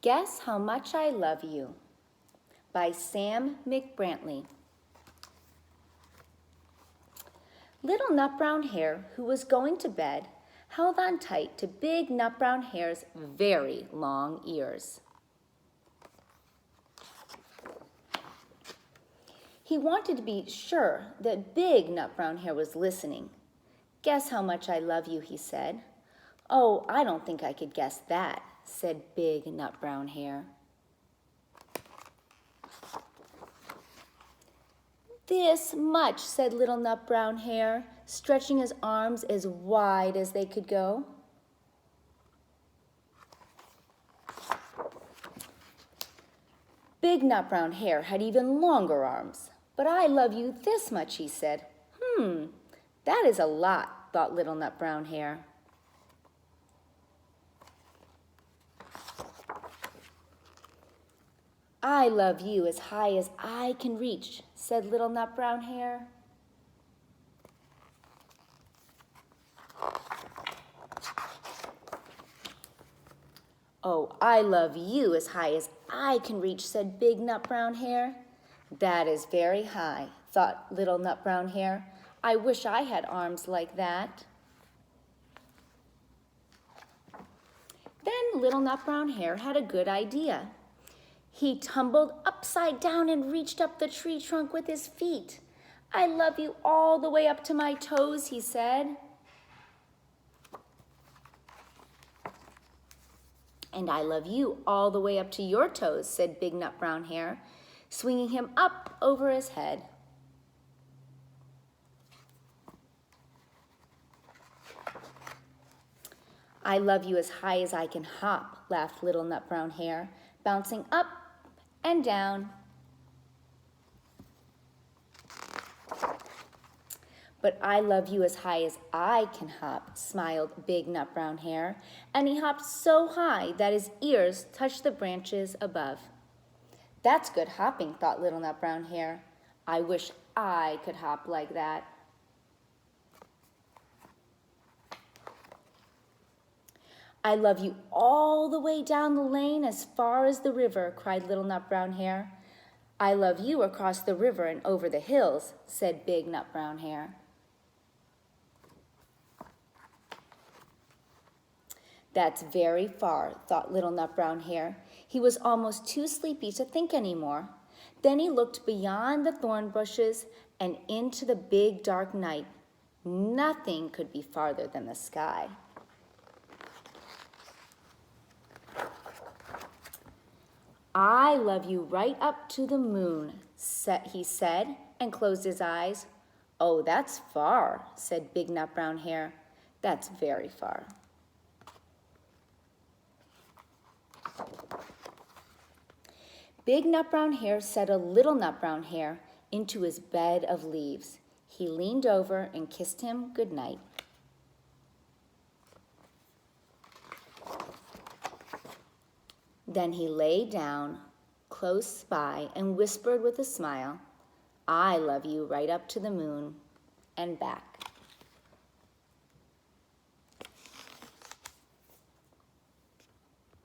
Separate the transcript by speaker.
Speaker 1: Guess How Much I Love You by Sam McBrantley. Little Nut Brown Hare, who was going to bed, held on tight to Big Nut Brown Hare's very long ears. He wanted to be sure that Big Nut Brown Hare was listening. "Guess how much I love you," he said. "Oh, I don't think I could guess that," said Big Nut Brown Hare. "This much," said Little Nut Brown Hare, stretching his arms as wide as they could go. Big Nut Brown Hare had even longer arms. "But I love you this much," he said. That is a lot," thought Little Nut Brown Hare. "I love you as high as I can reach," said Little Nut Brown Hare. "Oh, I love you as high as I can reach," said Big Nut Brown Hare. "That is very high," thought Little Nut Brown Hare. "I wish I had arms like that." Then Little Nut Brown Hare had a good idea. He tumbled upside down and reached up the tree trunk with his feet. "I love you all the way up to my toes," he said. "And I love you all the way up to your toes," said Big Nut Brown Hare, swinging him up over his head. "I love you as high as I can hop," laughed Little Nut Brown Hare, bouncing up and down. "But I love you as high as I can hop," smiled Big Nut Brown Hare, and he hopped so high that his ears touched the branches above. "That's good hopping," thought Little Nut Brown Hare. "I wish I could hop like that." "I love you all the way down the lane as far as the river," cried Little Nut Brown Hare. "I love you across the river and over the hills," said Big Nut Brown Hare. "That's very far," thought Little Nut Brown Hare. He was almost too sleepy to think anymore. Then he looked beyond the thorn bushes and into the big dark night. Nothing could be farther than the sky. "I love you right up to the moon," he said, and closed his eyes. "Oh, that's far," said Big Nut Brown Hare. "That's very far." Big Nut Brown Hare settled Little Nut Brown Hare into his bed of leaves. He leaned over and kissed him good night. Then he lay down close by and whispered with a smile, "I love you right up to the moon and back."